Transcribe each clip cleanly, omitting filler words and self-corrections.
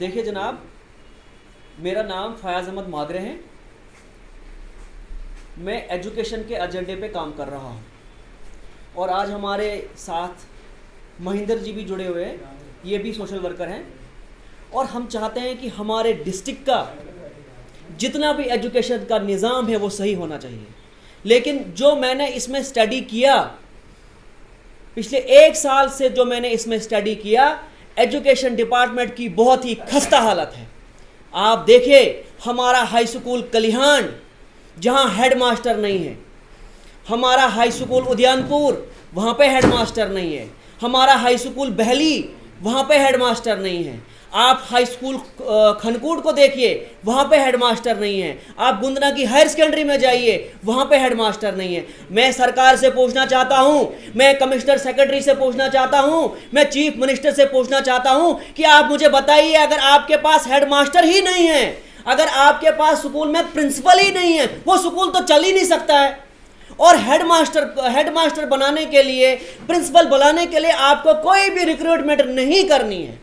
देखिए जनाब, मेरा नाम फयाज़ अहमद मागरे है। मैं एजुकेशन के एजेंडे पे काम कर रहा हूँ और आज हमारे साथ महेंद्र जी भी जुड़े हुए हैं, ये भी सोशल वर्कर हैं और हम चाहते हैं कि हमारे डिस्ट्रिक्ट का जितना भी एजुकेशन का निज़ाम है वो सही होना चाहिए। लेकिन जो मैंने इसमें स्टडी किया, पिछले 1 साल से जो मैंने इसमें स्टडी किया, एजुकेशन डिपार्टमेंट की बहुत ही खस्ता हालत है। आप देखिए हमारा हाई स्कूल कलिहान जहां हेडमास्टर नहीं है, हमारा हाई स्कूल उद्यानपुर वहां पे हेडमास्टर नहीं है, हमारा हाई स्कूल बहली वहां पे हेडमास्टर नहीं है, आप हाई स्कूल खनकूट को देखिए वहाँ पे हेडमास्टर नहीं है, आप गुंदना की हायर सेकेंडरी में जाइए वहाँ पे हेडमास्टर नहीं है। मैं सरकार से पूछना चाहता हूँ, मैं कमिश्नर सेक्रेटरी से पूछना चाहता हूँ, मैं चीफ मिनिस्टर से पूछना चाहता हूँ कि आप मुझे बताइए, अगर आपके पास हेडमास्टर ही नहीं है, अगर आपके पास स्कूल में प्रिंसिपल ही नहीं है, वो स्कूल तो चल ही नहीं सकता है। और हेडमास्टर बनाने के लिए, प्रिंसिपल बनाने के लिए आपको कोई भी रिक्रूटमेंट नहीं करनी है।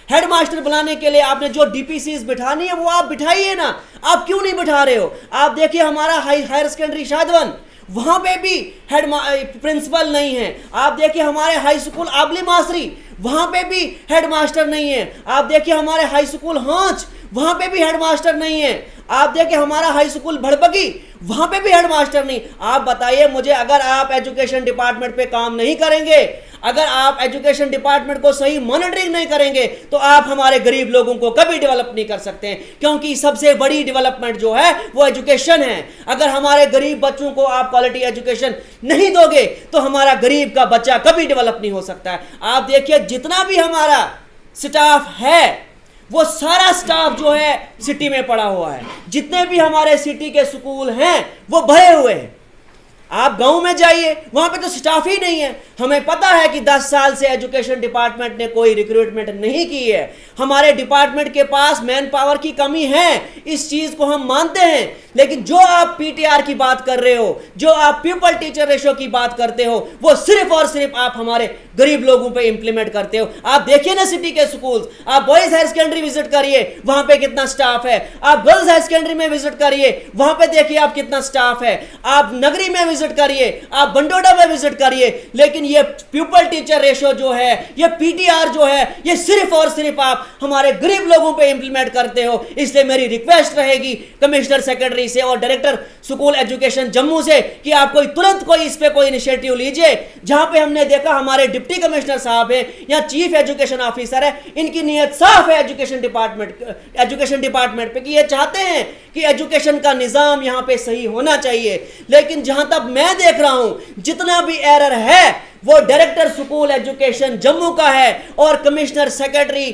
हेडमास्टर बुलाने के लिए आपने जो डीपीसीज बिठानी है वो आप बिठाइए ना, आप क्यों नहीं बिठा रहे हो? आप देखिए हमारा हायर सेकेंडरी शादवन, वहां पे भी प्रिंसिपल नहीं है। आप देखिए हमारे हाई स्कूल आबली मासरी, वहां पे भी हेडमास्टर नहीं है। आप देखिए हमारे हाई स्कूल हांच, वहां पे भी हेडमास्टर नहीं है। आप देखिए हमारा हाई स्कूल भड़बगी, वहां पे भी हेडमास्टर नहीं। आप बताइए मुझे, अगर आप एजुकेशन डिपार्टमेंट पे काम नहीं करेंगे, अगर आप एजुकेशन डिपार्टमेंट को सही मॉनिटरिंग नहीं करेंगे, तो आप हमारे गरीब लोगों को कभी डेवलप नहीं कर सकते हैं, क्योंकि सबसे बड़ी डेवलपमेंट जो है वो एजुकेशन है। अगर हमारे गरीब बच्चों को आप क्वालिटी एजुकेशन नहीं दोगे तो हमारा गरीब का बच्चा कभी डेवलप नहीं हो सकता है। आप देखिए जितना भी हमारा स्टाफ है, वो सारा स्टाफ जो है सिटी में पड़ा हुआ है। जितने भी हमारे सिटी के स्कूल हैं वो भरे हुए हैं। आप गांव में जाइए, वहां पे तो स्टाफ ही नहीं है। हमें पता है कि 10 साल से एजुकेशन डिपार्टमेंट ने कोई रिक्रूटमेंट नहीं की है। हमारे डिपार्टमेंट के पास मैन पावर की कमी है, इस चीज को हम मानते हैं। लेकिन जो आप पीटीआर की बात कर रहे हो, जो आप पीपल टीचर रेशो की बात करते हो, वो सिर्फ और सिर्फ आप हमारे गरीब लोगों पे इंप्लीमेंट करते हो। आप देखिए ना सिटी के स्कूल, आप बॉयज हायर सेकेंडरी विजिट करिए, वहां पे कितना स्टाफ है। आप गर्ल्स हायर सेकेंडरी में विजिट करिए, वहां पे देखिए आप कितना स्टाफ है। आप नगरी में विजिट करिए, आप बंडोडा में विजिट करिए। लेकिन ये प्यूपल टीचर रेशो जो है, ये पीटीआर जो है, ये सिर्फ और सिर्फ आप हमारे गरीब लोगों पे इंप्लीमेंट करते हो। इसलिए मेरी रिक्वेस्ट रहेगी कमिश्नर सेक्रेटरी से और डायरेक्टर स्कूल एजुकेशन जम्मू से कि आप तुरंत कोई इस पे कोई इनिशिएटिव लीजिए। जहां पे हमने देखा हमारे डिप्टी कमिश्नर साहब है या चीफ एजुकेशन ऑफिसर है, इनकी नीयत साफ है एजुकेशन डिपार्टमेंट पे कि ये चाहते हैं कि एजुकेशन का निजाम यहां पे सही होना चाहिए। लेकिन जहां तक मैं देख रहा हूं, जितना भी एरर है वो डायरेक्टर स्कूल एजुकेशन जम्मू का है और commissioner secretary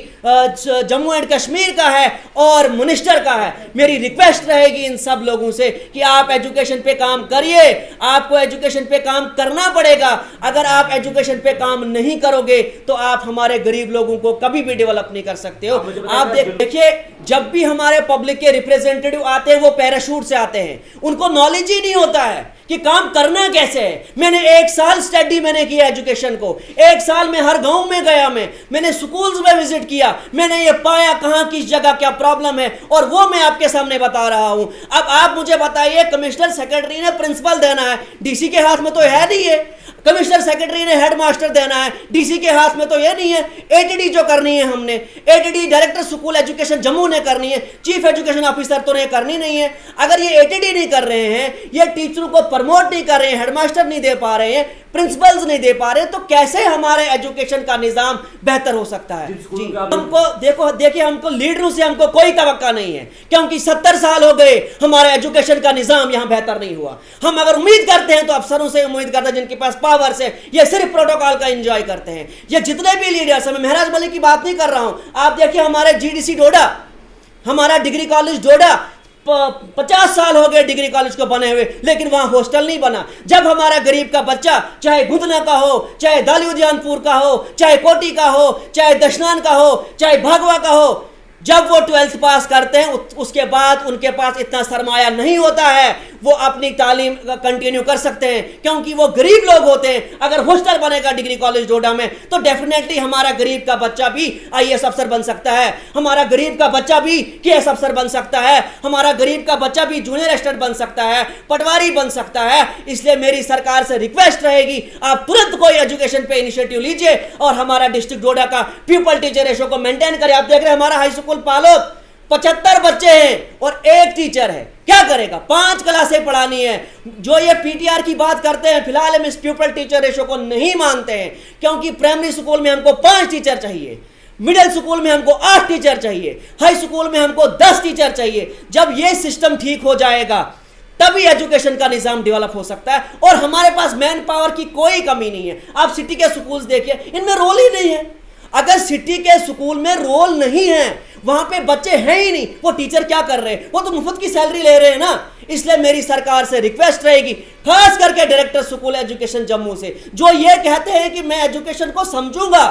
Jammu and Kashmir का है और मिनिस्टर का है। मेरी रिक्वेस्ट रहेगी इन सब लोगों से कि आप एजुकेशन पे काम करिए। आपको एजुकेशन पे काम करना पड़ेगा। अगर आप एजुकेशन पे काम नहीं करोगे तो आप हमारे गरीब लोगों को कभी भी डेवलप नहीं कर सकते हो। आप देखिए, जब भी हमारे पब्लिक के रिप्रेजेंटेटिव आते हैं वो पैराशूट से आते हैं, उनको नॉलेज ही नहीं होता है कि काम करना कैसे है। मैंने 1 साल स्टडी मैंने किया एजुकेशन को, 1 साल में हर गांव में गया, मैंने स्कूल्स में विजिट किया, मैंने ये पाया कहां किस जगह क्या प्रॉब्लम है और वो मैं आपके सामने बता रहा हूं। अब आप मुझे बताइए, कमिश्नर सेक्रेटरी ने प्रिंसिपल देना है, डीसी के हाथ में तो है नहीं है। कमिश्नर सेक्रेटरी ने हेडमास्टर देना है, डीसी के हाथ में तो ये नहीं है। एटीडी जो करनी है हमने, ATD director school education Jammu ने करनी है, चीफ एजुकेशन ऑफिसर तो ने करनी नहीं है। अगर ये एटीडी नहीं कर रहे हैं, ये टीचरों को प्रमोट नहीं कर रहे हैं, हेडमास्टर नहीं दे पा रहे हैं, प्रिंसिपल्स नहीं दे पा रहे, तो कैसे हमारे एजुकेशन का निजाम बेहतर हो सकता है? जी, हमको देखिए, हमको लीडरों से हमको कोई तवक्का नहीं है, क्योंकि 70 साल हो गए हमारे एजुकेशन का निजाम यहाँ बेहतर नहीं हुआ। हम अगर उम्मीद करते हैं तो अफसरों से उम्मीद करते हैं जिनके पास पावर से, ये सिर्फ प्रोटोकॉल का एंजॉय करते हैं। ये जितने भी लीडर्स हैं, मैं महराज मलिक की बात नहीं कर रहा हूं। आप देखिए हमारे जीडीसी डोडा, हमारा डिग्री कॉलेज डोडा, 50 साल हो गए डिग्री कॉलेज को बने हुए, लेकिन वहां हॉस्टल नहीं बना। जब हमारा गरीब का बच्चा, चाहे गुदना का हो, चाहे दाली उद्यानपुर का हो, चाहे कोटी का हो, चाहे दशनान का हो, चाहे भागवा का हो, जब वो 12th पास करते हैं उसके बाद उनके पास इतना सरमाया नहीं होता है वो अपनी तालीम कंटिन्यू कर सकते हैं, क्योंकि वो गरीब लोग होते हैं। अगर हॉस्टल बनेगा डिग्री कॉलेज डोडा में तो डेफिनेटली हमारा गरीब का बच्चा भी आईएएस अफसर बन सकता है, हमारा गरीब का बच्चा भी केएस अफसर बन सकता है, हमारा गरीब का बच्चा भी जूनियर असिस्टेंट बन सकता है, पटवारी बन सकता है। इसलिए मेरी सरकार से रिक्वेस्ट रहेगी, आप तुरंत कोई एजुकेशन पे इनिशिएटिव लीजिए और हमारा डिस्ट्रिक्ट डोडा का पीपल टीचर रेशो को मेंटेन करें। आप देख रहे हैं हमारा हाई स्कूल पालोद 75 बच्चे हैं और एक टीचर है, क्या करेगा? 5 क्लासें पढ़ानी है। जो ये पीटीआर की बात करते हैं, फिलहाल हम इस पीपल टीचर रेशो को नहीं मानते हैं, क्योंकि प्राइमरी स्कूल में हमको 5 टीचर चाहिए, मिडिल स्कूल में हमको 8 टीचर चाहिए, हाई स्कूल में हमको 10 टीचर चाहिए। जब ये सिस्टम ठीक हो जाएगा तभी एजुकेशन का निजाम डेवलप हो सकता है। और हमारे पास मैन पावर की कोई कमी नहीं है। आप सिटी के स्कूल्स देखिए, इनमें रोल ही नहीं है। अगर सिटी के स्कूल में रोल नहीं है, वहां पे बच्चे हैं ही नहीं, वो टीचर क्या कर रहे हैं? वो तो मुफ्त की सैलरी ले रहे हैं ना। इसलिए मेरी सरकार से रिक्वेस्ट रहेगी, खास करके डायरेक्टर स्कूल एजुकेशन जम्मू से, जो ये कहते हैं कि मैं एजुकेशन को समझूंगा।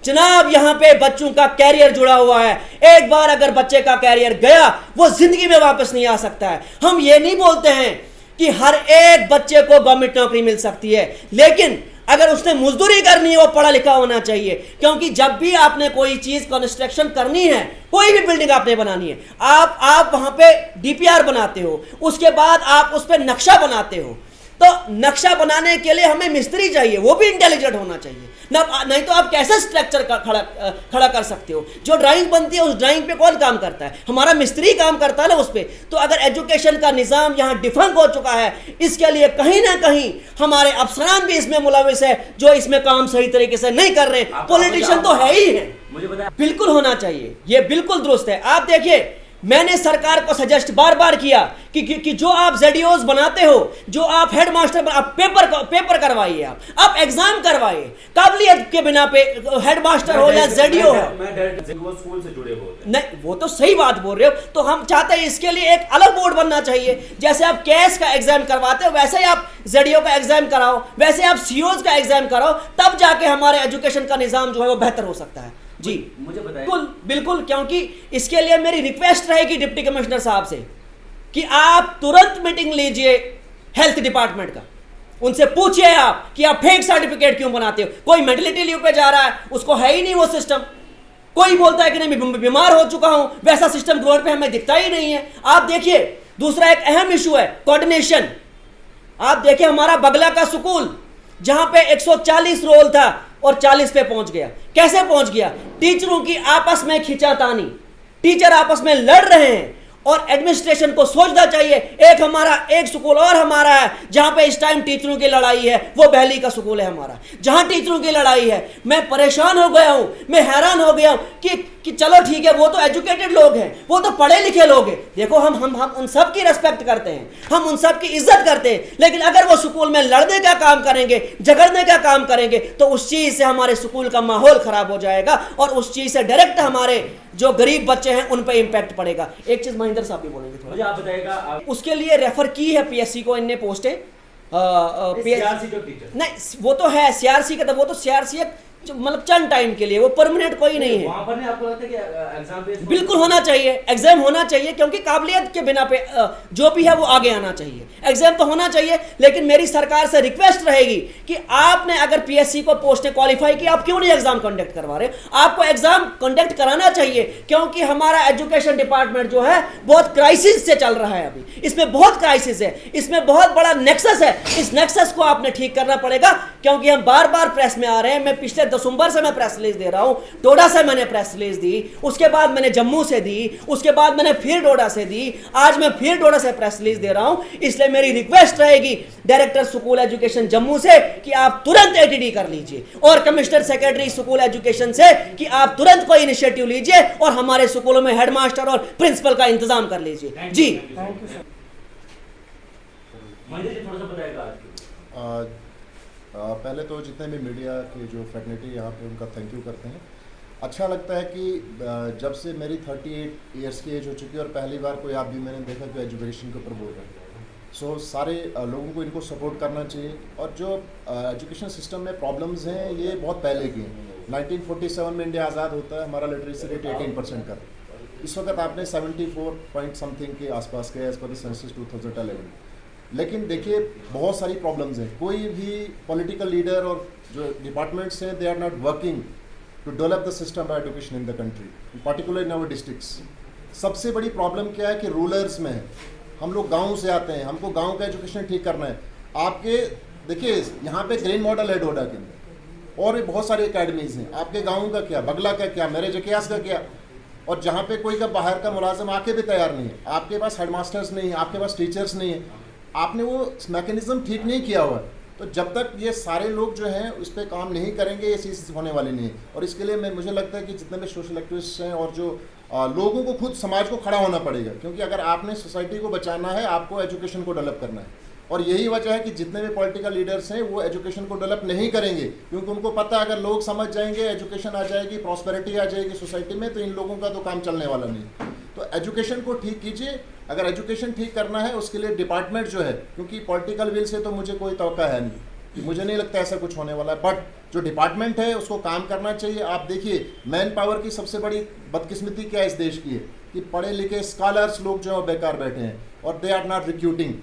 जनाब, यहां पे बच्चों का कैरियर जुड़ा हुआ है। एक बार अगर बच्चे का कैरियर गया, वो जिंदगी में वापस नहीं आ सकता है। हम ये नहीं बोलते हैं कि हर एक बच्चे को गवर्नमेंट नौकरी मिल सकती है, लेकिन अगर उसने मजदूरी करनी है वो पढ़ा लिखा होना चाहिए। क्योंकि जब भी आपने कोई चीज कंस्ट्रक्शन करनी है, कोई भी बिल्डिंग आपने बनानी है, आप वहां पे डीपीआर बनाते हो, उसके बाद आप उस पर नक्शा बनाते हो। तो नक्शा बनाने के लिए हमें मिस्त्री चाहिए, वो भी इंटेलिजेंट होना चाहिए ना, नहीं तो आप कैसे स्ट्रक्चर खड़ा कर सकते हो? जो ड्राइंग बनती है उस ड्राइंग पे कौन काम करता है? हमारा मिस्त्री काम करता है ना उस पे। तो अगर एजुकेशन का निजाम यहाँ डिफंक हो चुका है, इसके लिए कहीं ना कहीं हमारे अफसरान भी इसमें मुलविस है, जो इसमें काम सही तरीके से नहीं कर रहे। पॉलिटिशियन तो है ही है, मुझे बताया बिल्कुल होना चाहिए, ये बिल्कुल दुरुस्त है। आप देखिए, मैंने सरकार को सजेस्ट बार बार किया कि जो आप जेडीओज बनाते हो, जो आप हेडमास्टर, आप पेपर करवाइए, आप एग्जाम करवाइए। काबिलियत के बिना पे हेडमास्टर हो या जेडीओ हो, स्कूल से जुड़े हो नहीं, वो तो सही बात बोल रहे हो। तो हम चाहते हैं इसके लिए एक अलग बोर्ड बनना चाहिए। जैसे आप केएस का एग्जाम करवाते हो, वैसे ही आप जेडीओ का एग्जाम कराओ, वैसे आप सीओज का एग्जाम कराओ, तब जाके हमारे एजुकेशन का निजाम जो है वो बेहतर हो सकता है। जी मुझे बताइए। बिल्कुल बिल्कुल, क्योंकि इसके लिए मेरी रिक्वेस्ट रहेगी डिप्टी कमिश्नर साहब से कि आप तुरंत मीटिंग लीजिए हेल्थ डिपार्टमेंट का, उनसे पूछिए आप कि आप फेक सर्टिफिकेट क्यों बनाते हो। कोई मेंटलिटी लीव पे जा रहा है, उसको है ही नहीं वो सिस्टम। कोई बोलता है कि नहीं मैं बीमार हो चुका हूं, वैसा सिस्टम ग्राउंड पे हमें दिखता ही नहीं है। आप देखिए, दूसरा एक अहम इशू है कोऑर्डिनेशन। आप देखिए, हमारा बगला का स्कूल जहां पे 140 रोल था और 40 पे पहुंच गया। कैसे पहुंच गया? टीचरों की आपस में खिंचातानी, टीचर आपस में लड़ रहे हैं और एडमिनिस्ट्रेशन को सोचना चाहिए। एक स्कूल और हमारा है जहां पे इस टाइम टीचरों की लड़ाई है, वो बहली का स्कूल है हमारा, जहां टीचरों की लड़ाई है। मैं परेशान हो गया हूं, मैं हैरान हो गया हूं कि चलो ठीक है, वो तो एजुकेटेड लोग हैं, वो तो पढ़े लिखे लोग हैं। देखो, हम उन सब की रेस्पेक्ट करते हैं, हम उन सब की इज्जत करते हैं, लेकिन अगर वो स्कूल में लड़ने का काम करेंगे, झगड़ने का काम करेंगे, तो उस चीज से हमारे स्कूल का माहौल खराब हो जाएगा और उस चीज से डायरेक्ट हमारे जो गरीब बच्चे हैं उन पे इंपैक्ट पड़ेगा। एक चीज महेंद्र साहब भी बोलेंगे थोड़ा, मुझे आप बताइएगा। उसके लिए रेफर की है पीएससी को, इनने पोस्टें सीआरसी का टीचर नहीं, वो तो है सीआरसी का, तो वो तो सीआरसी मतलब चंद टाइम के लिए, वो परमानेंट कोई नहीं है। वहां पर नहीं आपको लगता है कि एग्जाम बेस बिल्कुल होना चाहिए, एग्जाम होना चाहिए, क्योंकि काबिलियत के बिना पे जो भी है वो आगे आना चाहिए। एग्जाम तो होना चाहिए, लेकिन मेरी सरकार से रिक्वेस्ट रहेगी कि आपने अगर पीएससी को पोस्टें क्वालिफाई की, आप क्यों नहीं एग्जाम कंडक्ट करवा रहे? आपको एग्जाम कंडक्ट कराना चाहिए, क्योंकि हमारा एजुकेशन डिपार्टमेंट जो है बहुत क्राइसिस से चल रहा है। अभी इसमें बहुत क्राइसिस है, इसमें बहुत बड़ा नेक्सस है। इस नेक्सस को आपने ठीक करना पड़ेगा, क्योंकि हम बार बार प्रेस में आ रहे हैं। मैं पिछले दिसंबर से मैं प्रेस रिलीज दे रहा हूं, डोडा से मैंने प्रेस रिलीज दी, उसके बाद मैंने जम्मू से दी, उसके बाद मैंने फिर डोडा से दी, आज मैं फिर डोडा से प्रेस रिलीज दे रहा हूं। इसलिए मेरी रिक्वेस्ट रहेगी डायरेक्टर स्कूल एजुकेशन जम्मू से कि आप तुरंत एटीडी कर लीजिए, और कमिश्नर सेक्रेटरी स्कूल एजुकेशन से कि आप तुरंत कोई इनिशिएटिव लीजिए और हमारे स्कूलों में हेडमास्टर और प्रिंसिपल का इंतजाम कर लीजिए। जी थोड़ा सा बताएगा। पहले तो जितने भी मीडिया के जो फैकल्टी यहाँ पे उनका थैंक यू करते हैं। अच्छा लगता है कि जब से मेरी 38 ईयर्स की एज हो चुकी है और पहली बार कोई आप भी मैंने देखा कि एजुकेशन के ऊपर बोल रहे हैं। सो सारे लोगों को इनको सपोर्ट करना चाहिए। और जो एजुकेशन सिस्टम में प्रॉब्लम्स हैं ये बहुत पहले की हैं। 1947 में इंडिया आज़ाद होता है, हमारा लिटरेसी रेट 18% का, इस वक्त आपने 74 पॉइंट समथिंग के आसपास के एज पर द सेंसस 2011। लेकिन देखिए बहुत सारी प्रॉब्लम्स हैं, कोई भी पॉलिटिकल लीडर और जो डिपार्टमेंट्स हैं they are not working to develop the system of education in the country, particular in our districts. सबसे बड़ी प्रॉब्लम क्या है कि रूरल्स में है, हम लोग गाँव से आते हैं, हमको गाँव का एजुकेशन ठीक करना है। आपके देखिए यहाँ पे ग्रीन मॉडल है डोडा के अंदर और भी बहुत सारी एकेडमीज़ हैं, आपके गाँव का क्या, बगला का क्या, मेरे जकियास का क्या, और जहाँ पे कोई का बाहर का मुलाजिम आके भी तैयार नहीं है, आपके पास हेडमास्टर्स नहीं है, आपके पास टीचर्स नहीं है, आपने वो मैकेनिज़्म ठीक नहीं किया हुआ है। तो जब तक ये सारे लोग जो हैं उस पर काम नहीं करेंगे ये चीज़ होने वाली नहीं है। और इसके लिए मुझे लगता है कि जितने भी सोशल एक्टिविस्ट हैं और जो लोगों को खुद समाज को खड़ा होना पड़ेगा, क्योंकि अगर आपने सोसाइटी को बचाना है आपको एजुकेशन को डेवलप करना है। और यही वजह है कि जितने भी पॉलिटिकल लीडर्स हैं वो एजुकेशन को डेवलप नहीं करेंगे, क्योंकि उनको पता है अगर लोग समझ जाएंगे, एजुकेशन आ जाएगी, प्रॉस्पेरिटी आ जाएगी सोसाइटी में, तो इन लोगों का तो काम चलने वाला नहीं। तो एजुकेशन को ठीक कीजिए। अगर एजुकेशन ठीक करना है उसके लिए डिपार्टमेंट जो है, क्योंकि पॉलिटिकल विल से तो मुझे कोई तवक्का है नहीं, मुझे नहीं लगता ऐसा कुछ होने वाला है, बट जो डिपार्टमेंट है उसको काम करना चाहिए। आप देखिए मैन पावर की सबसे बड़ी बदकिस्मती क्या इस देश की है कि पढ़े लिखे स्कॉलर्स लोग जो है बेकार बैठे हैं और दे आर नॉट रिक्रूटिंग।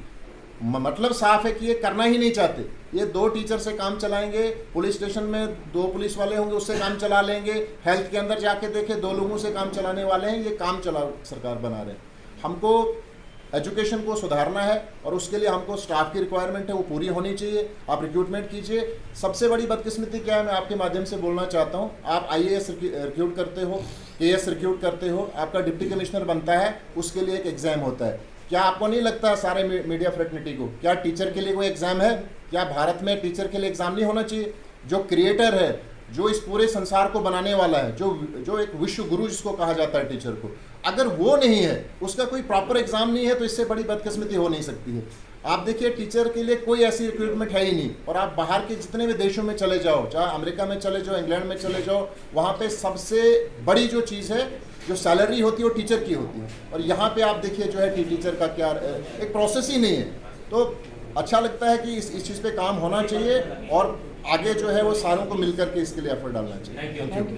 मतलब साफ है कि ये करना ही नहीं चाहते। ये 2 टीचर से काम चलाएंगे, पुलिस स्टेशन में 2 पुलिस वाले होंगे उससे काम चला लेंगे, हेल्थ के अंदर जाके देखें 2 लोगों से काम चलाने वाले हैं, ये काम चला सरकार बना रहे हैं। हमको एजुकेशन को सुधारना है और उसके लिए हमको स्टाफ की रिक्वायरमेंट है वो पूरी होनी चाहिए। आप रिक्रूटमेंट कीजिए। सबसे बड़ी बदकिस्मती क्या है, मैं आपके माध्यम से बोलना चाहता हूँ, आप IAS रिक्रूट करते हो, KS रिक्रूट करते हो, आपका डिप्टी कमिश्नर बनता है, उसके लिए एक एग्ज़ाम होता है। क्या आपको नहीं लगता सारे मीडिया फ्रेटर्निटी को, क्या टीचर के लिए कोई एग्ज़ाम है? क्या भारत में टीचर के लिए एग्ज़ाम नहीं होना चाहिए? जो क्रिएटर है, जो इस पूरे संसार को बनाने वाला है, जो एक विश्व गुरु जिसको कहा जाता है टीचर को, अगर वो नहीं है, उसका कोई प्रॉपर एग्ज़ाम नहीं है, तो इससे बड़ी बदकिस्मती हो नहीं सकती है। आप देखिए टीचर के लिए कोई ऐसी रिक्रूटमेंट है ही नहीं। और आप बाहर के जितने भी देशों में चले जाओ, चाहे अमेरिका में चले जाओ, इंग्लैंड में चले जाओ, वहाँ पे सबसे बड़ी जो चीज़ है, जो सैलरी होती है वो टीचर की होती है। और यहाँ पे आप देखिए जो है टीचर का क्या एक प्रोसेस ही नहीं है। तो अच्छा लगता है कि इस चीज़ पे काम होना चाहिए और आगे जो है वो सारों को मिलकर के इसके लिए एफर्ट डालना चाहिए। Thank you.